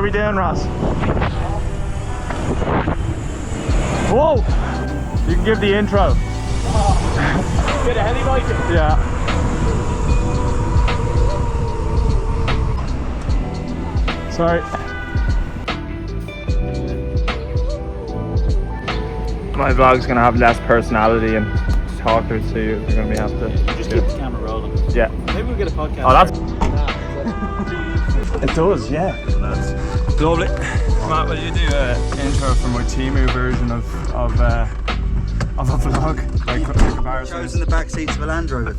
we doing, Ross? Whoa! You can give the intro. Get a heli bike. Yeah. Sorry. My vlog's gonna have less personality and talkers, so you're gonna have to just keep the camera rolling. Yeah. Maybe we'll get a podcast. Oh, that's it does, yeah. That's lovely. Matt, will you do an intro for my Timu version of a vlog? Like comparison. Shows in the back seats of a Land Rover.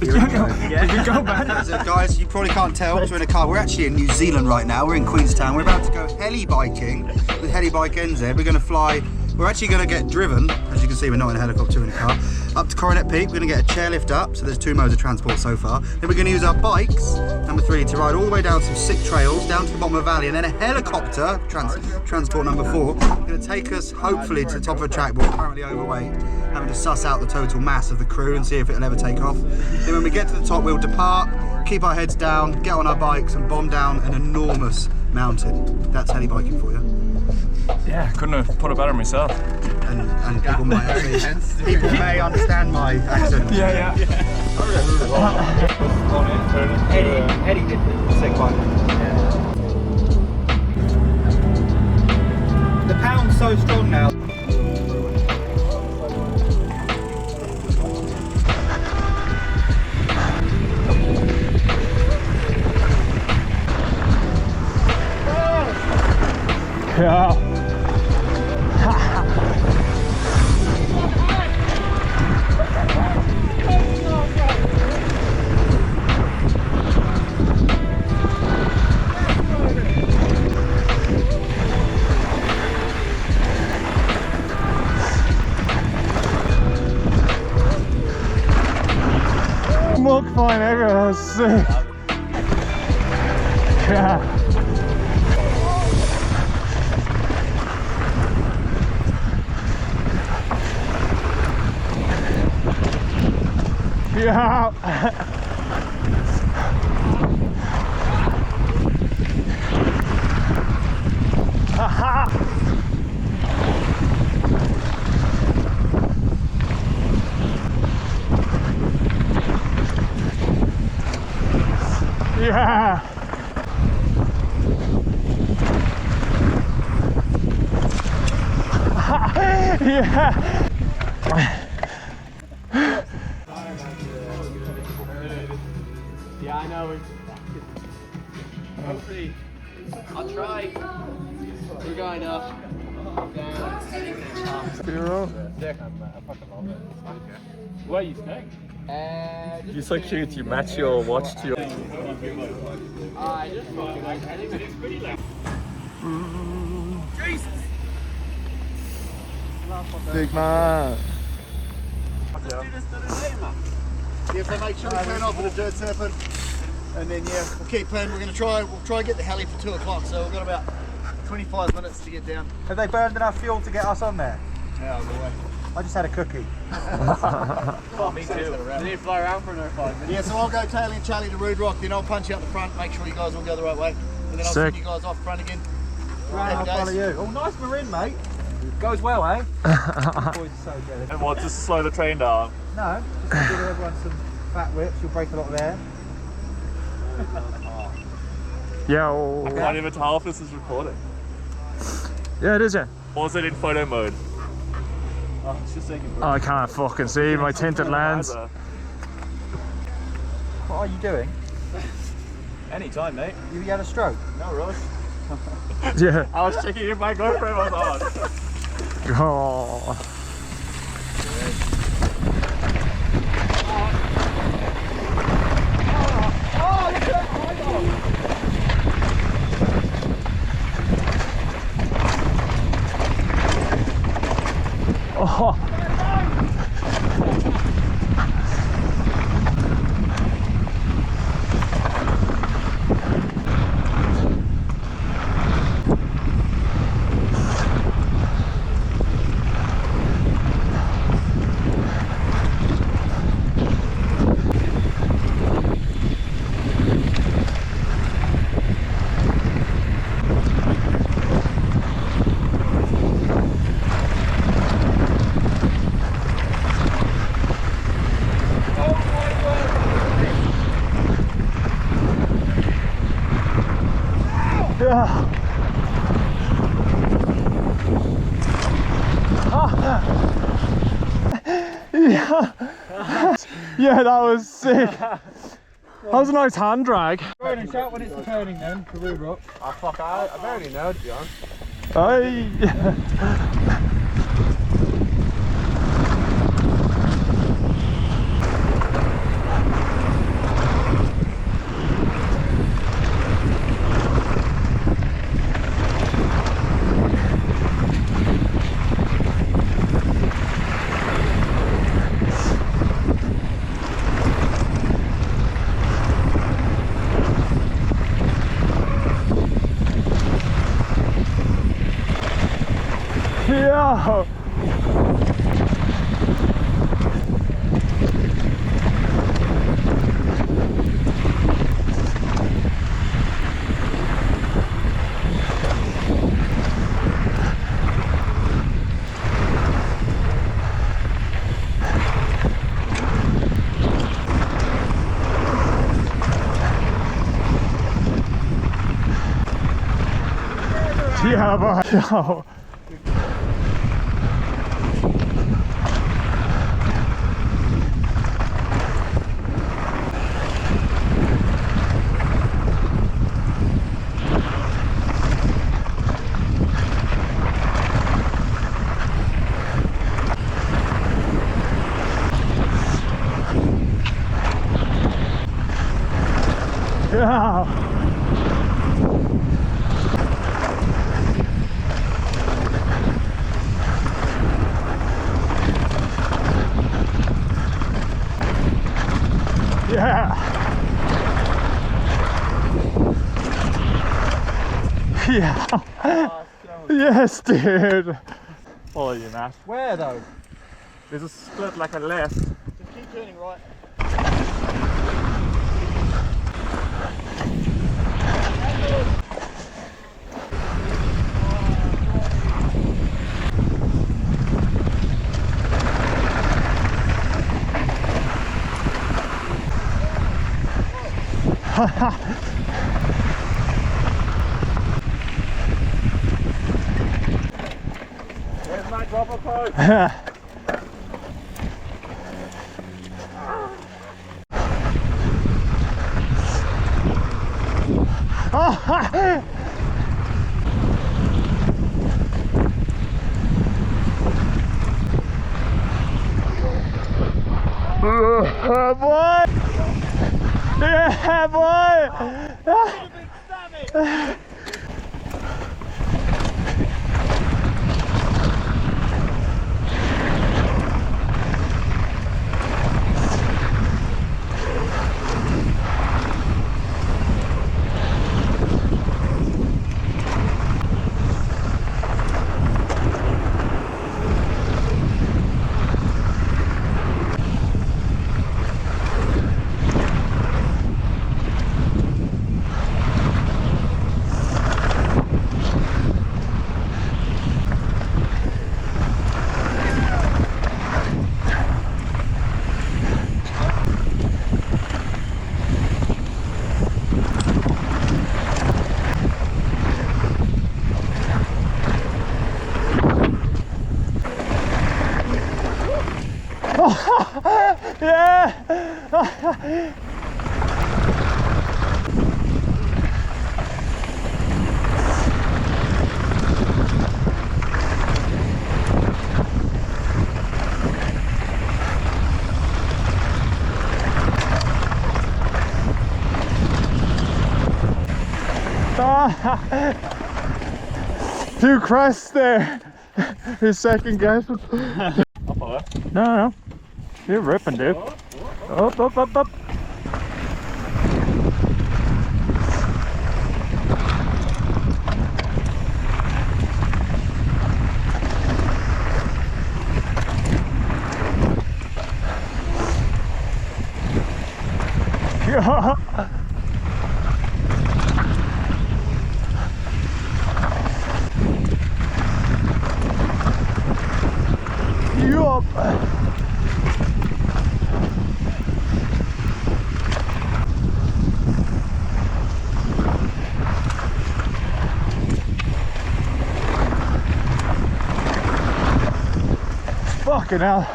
Yeah. You go back. So guys, you probably can't tell because we're in a car. We're actually in New Zealand right now. We're in Queenstown. We're about to go heli-biking with helibikeNZ. We're going to fly. We're actually going to get driven, as you can see we're not in a helicopter, we're in a car, up to Coronet Peak. We're going to get a chairlift up, so there's 2 modes of transport so far. Then we're going to use our bikes, number 3, to ride all the way down some sick trails, down to the bottom of the valley, and then a helicopter, transport number 4, going to take us hopefully to the top of a track, but we're currently overweight, having to suss out the total mass of the crew and see if it'll ever take off. Then when we get to the top, we'll depart, keep our heads down, get on our bikes and bomb down an enormous mountain. That's heli-biking for you. Yeah, couldn't have put it better myself. And people might actually, people may understand my accent. Yeah. Eddie did the sick bike. The pound's so strong now. Yeah. Milk fine everywhere, that was sick. Yeah. Yeah. Yeah. Yeah. Yeah, I know. Hopefully, I'll try. We're going up, down, Zero. Where are you staying? You so cute, you match your watch to your... I just fucking like, I think it's pretty like... Jesus! Big man. Let's do this to the day, man. Yeah, so make sure we turn off with a dirt serpent. And then yeah, we'll keep playing. We'll try and get the heli for 2 o'clock, so we've got about 25 minutes to get down. Have they burned enough fuel to get us on there? Yeah, I'll go away. I just had a cookie. Oh, me too. They need to fly around for another 5 minutes. Yeah, so I'll go Taylor and Charlie to Rude Rock, then I'll punch you out the front, make sure you guys all go the right way. And then I'll send you guys off front again. Right, I'll follow you. Oh, nice marin, mate. Goes well, eh? Boys are so jealous. And what, just to slow the train down? No, just to give everyone some fat whips, you'll break a lot of air. Yo. I can't even tell if this is recording. Yeah, it is, yeah. Or is it in photo mode? Oh, it's just taking Oh, I can't fucking see my tinted lens. What are you doing? Anytime, mate. You had a stroke? No rush. Yeah. I was checking if my GoPro was on. Oh. Oh. Yeah. Yeah. Yeah, that was sick. That was a nice hand drag. Ronan, shout when it's the turning then, for Rude Rock. Oh fuck, I barely know to be honest. Aye. Yeah. Yeah, but yo. Yeah. Yeah. Yeah. Yes, dude. Follow you, Matt. Where though? There's a split like a left. Just keep turning right. Where's my dropper post? Boy! Yeah, boy! Yeah! Few crests there. His second guess. No. You're ripping, dude. Up. Yeah. Yup. Fucking hell.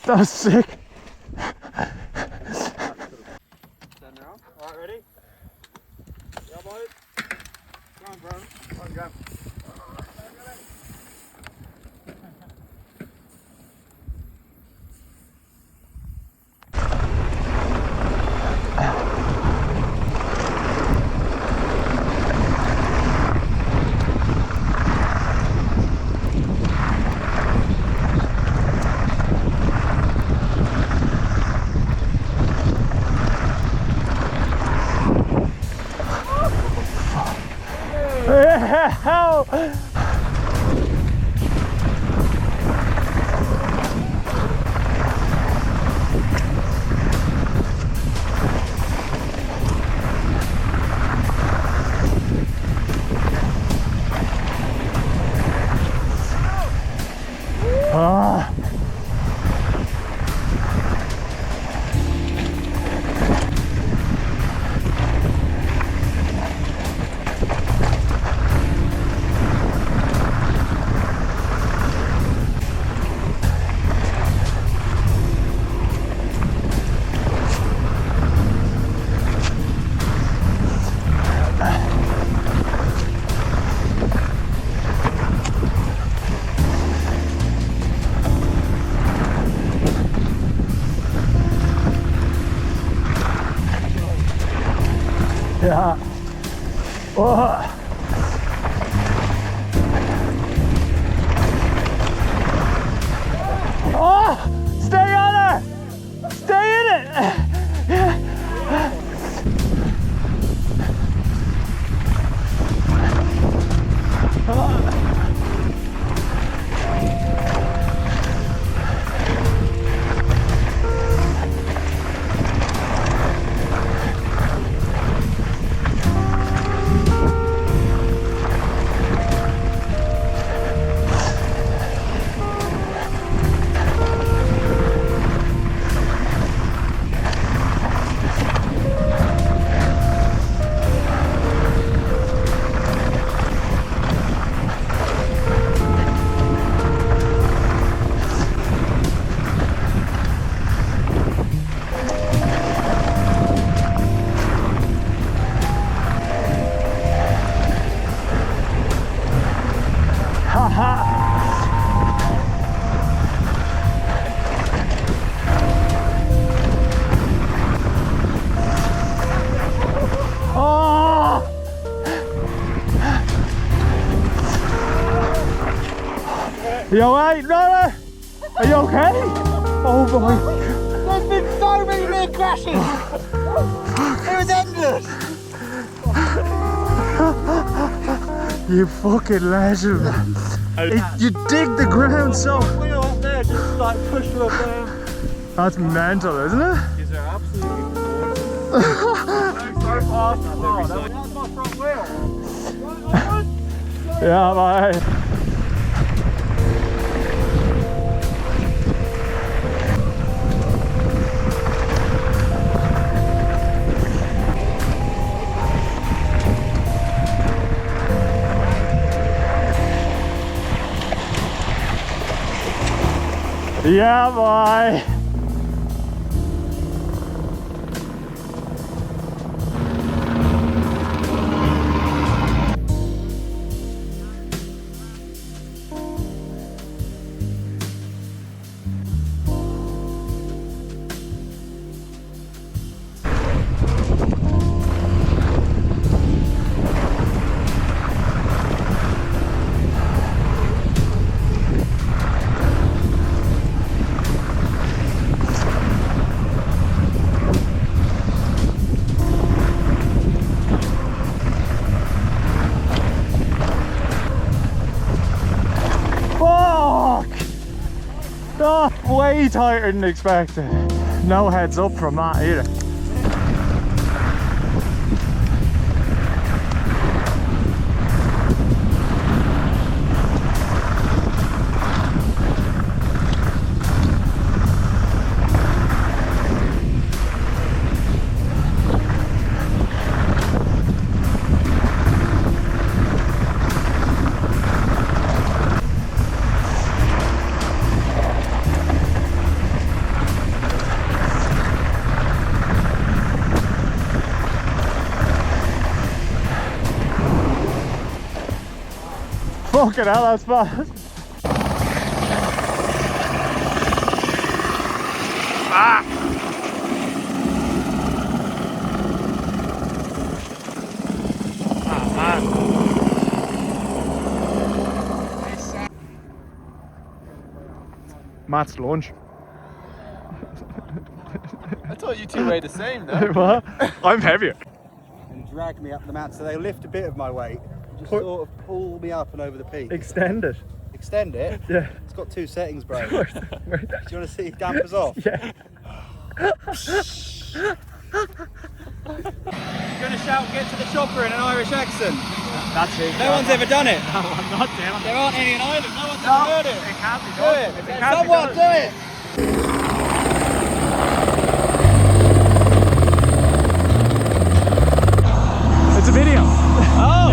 That was sick. Alright, ready? Yeah, boys. Go on, bro. Go on, go. Hell! Ah. Yeah. Oh. Oh! Stay on her! Stay in it! You alright, Ronan? Are you okay? Oh my God. There's been so many near crashes! It was endless! You fucking legend. You dig the ground so. Wheel up there, just like push her up there. That's mental, isn't it? These are absolutely gorgeous. So fast. Oh, that's my front wheel. Yeah, mate. Yeah, boy. Oh, way tighter than expected. No heads up from that either. Fucking hell, that's fast. Ah! Ah, man. Matt's lunch. I thought you two weighed the same, though. What? I'm heavier. And drag me up the mountain, so they lift a bit of my weight, just sort of pull me up and over the peak. Extend it. Extend it? Yeah. It's got 2 settings, bro. Do you want to see dampers off? Yeah. You're going to shout, get to the chopper in an Irish accent. That's it. No one's ever done it. No, I'm not doing it. There aren't any in Ireland. No one's ever heard it. It can't be Do done. it. It can't be Someone done. do it. It's a video. Oh.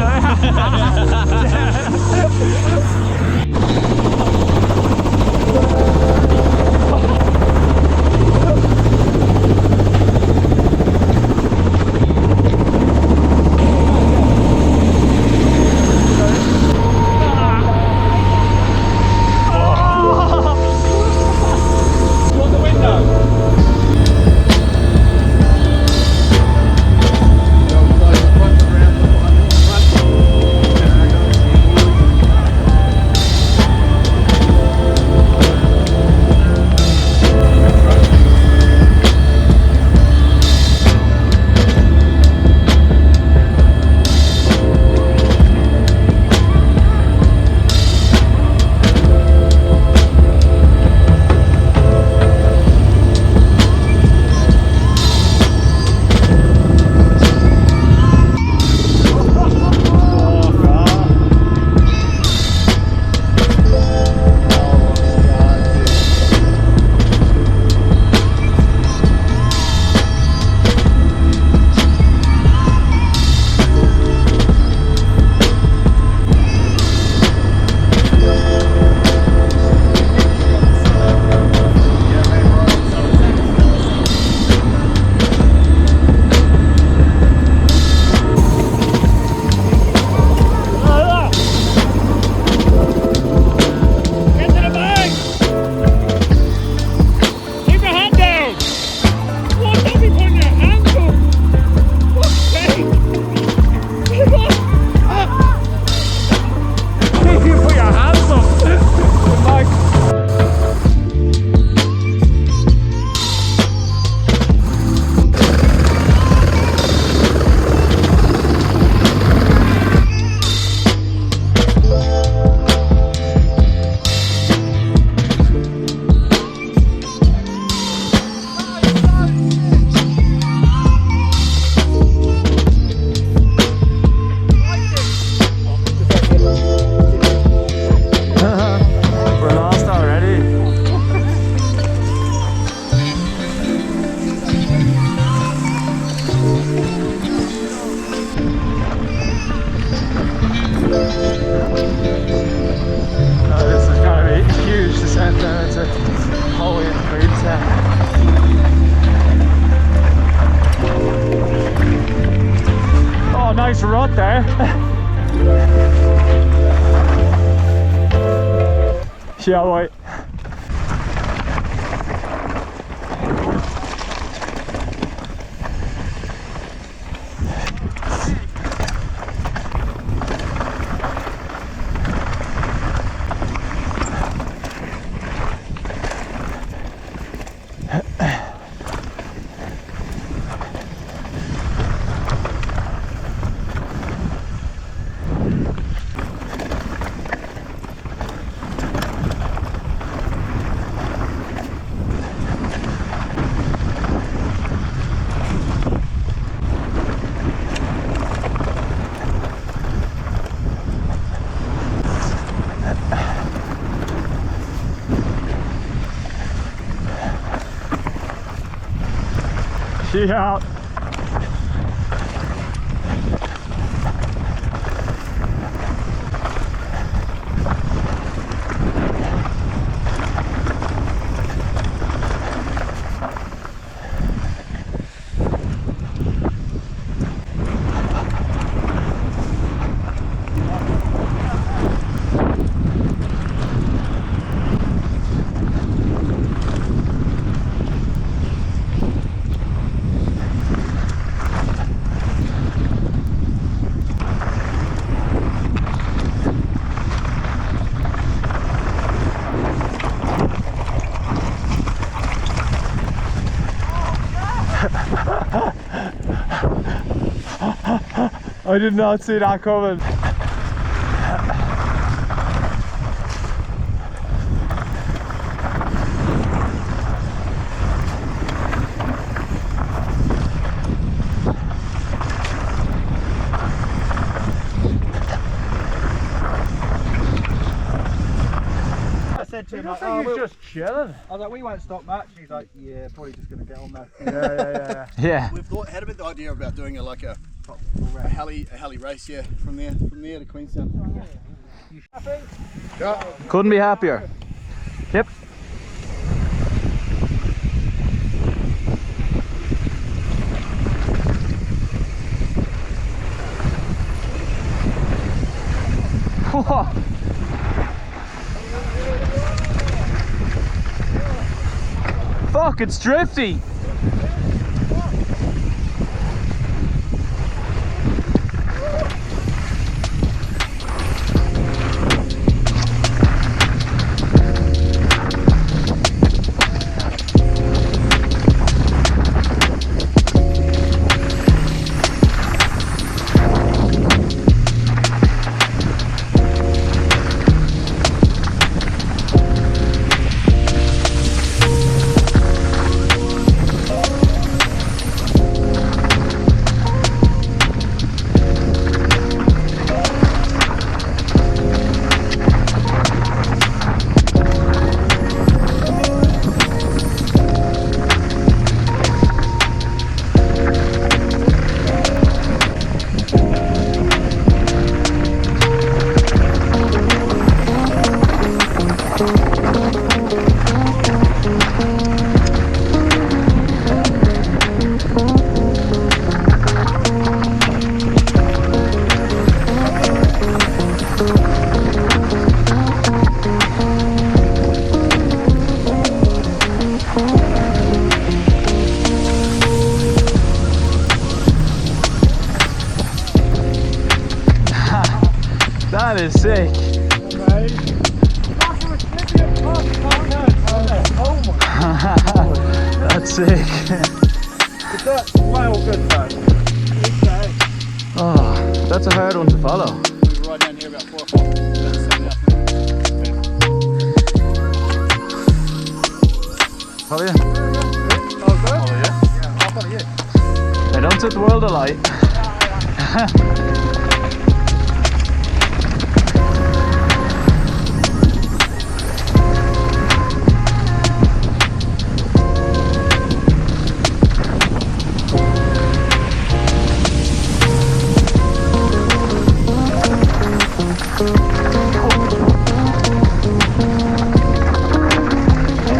nice rut there. Shall we? She out. I did not see that coming. I said to him, like, He was we'll, just chilling. I was like, we won't stop much. He's like, yeah, probably just going to get on there. Yeah. Yeah. We've had a bit the idea about doing a heli race, yeah, from there to Queenstown. Couldn't be happier. Yep. Fuck, it's drifty. That is sick. That's sick. Well good, man. Oh, that's a hard one to follow. We were right down here about 4 o'clock. About 7 afternoon. How are you? Oh, yeah? Yeah, I'll follow you. I don't set the world alight.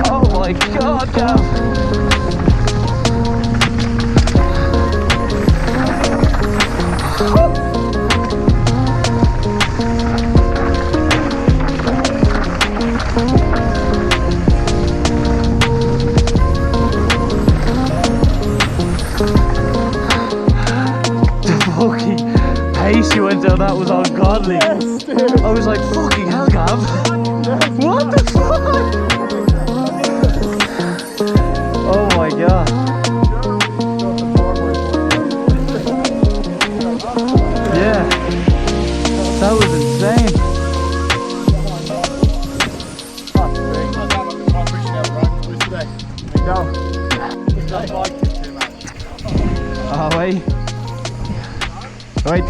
Oh my god, Gav! The fucking pace you went down, that was ungodly. I was like, fucking hell, Gav. What the fuck? Oh my god. Yeah. That was insane. Oh wait. Wait.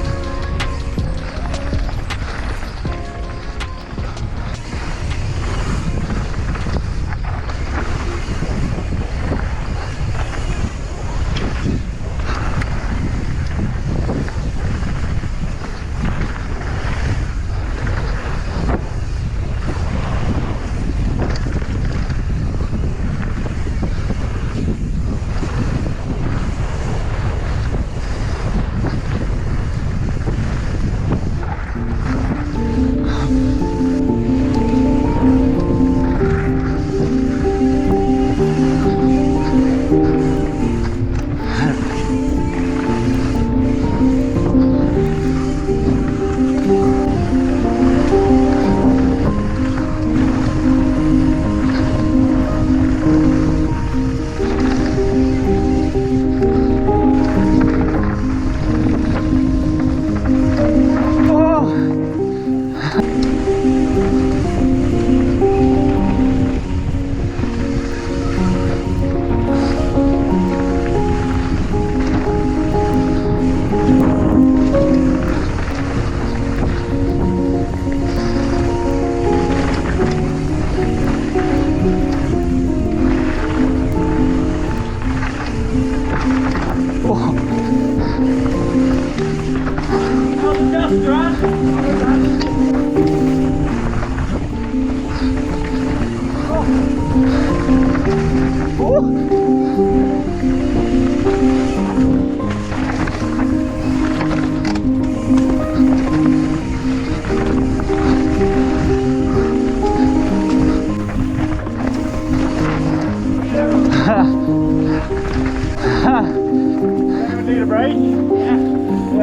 Need a break?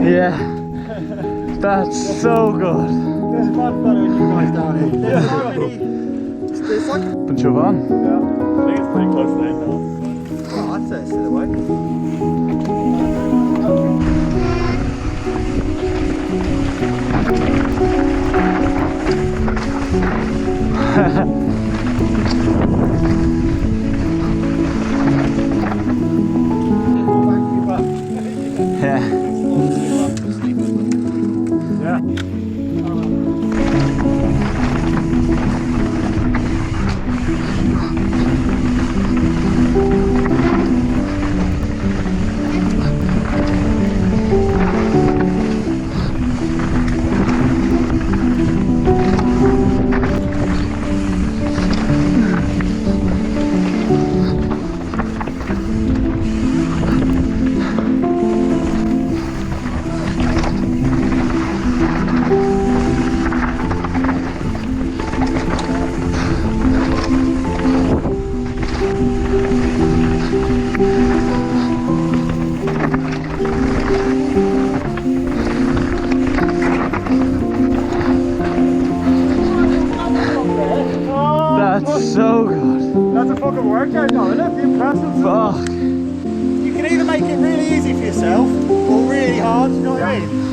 Yeah. That's so good. There's much better than you guys down here. There's so many. It's like. Bunch of on. I think it's pretty close to the Well, I'd say it's still away. Yeah. That's so good. That's a fucking workout though, isn't it? Be impressive. Fuck. You can either make it really easy for yourself or really hard, you know what I mean?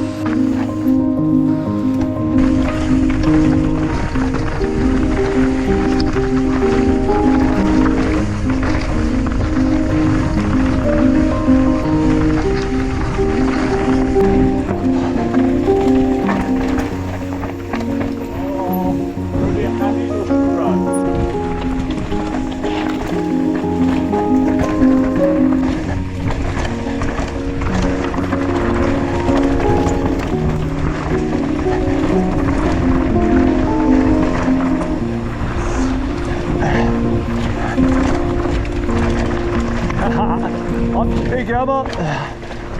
Hey, Gamma.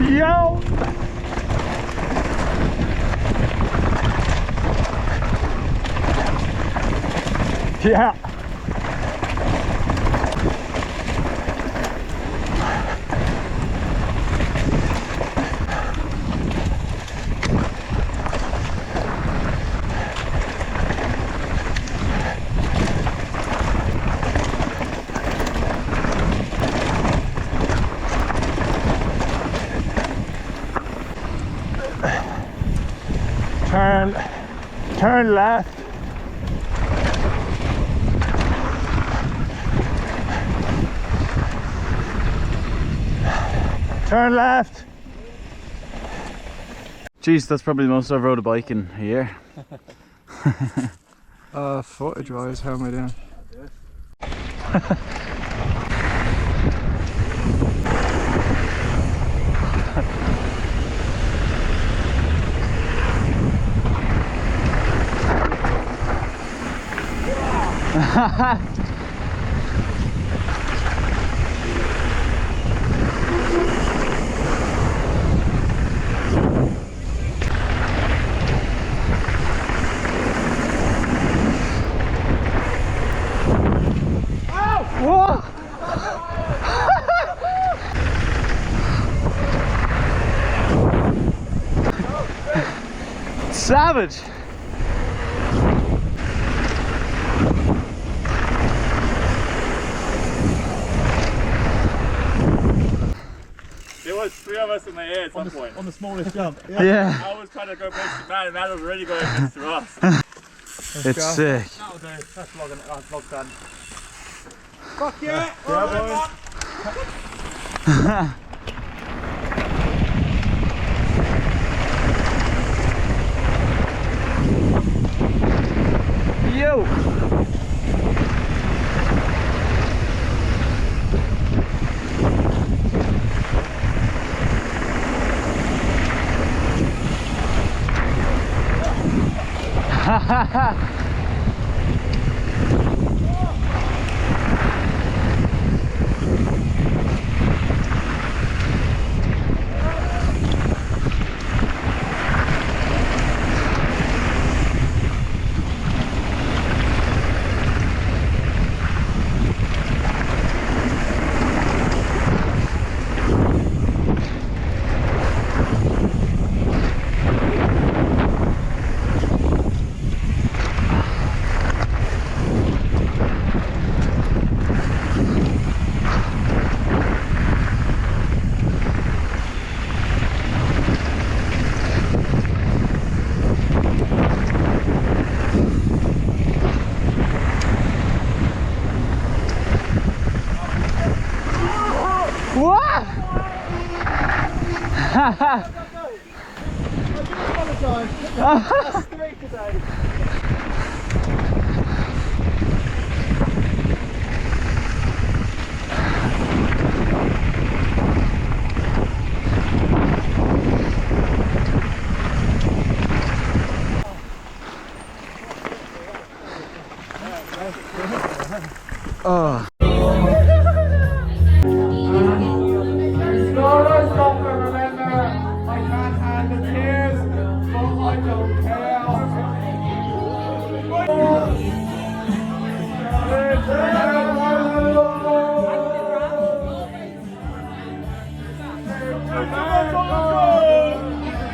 Yo. Yeah. Turn left. Turn left. Jeez, that's probably the most I've rode a bike in a year. Footage wise, how am I doing? Whoa! Savage! There was 3 of us in the air at some point. On the smallest jump. Yeah, I was trying to go against the man and that was already going against us. it's sick. That'll do. That's vlog done. Fuck yeah! Yo! Oh. Hey,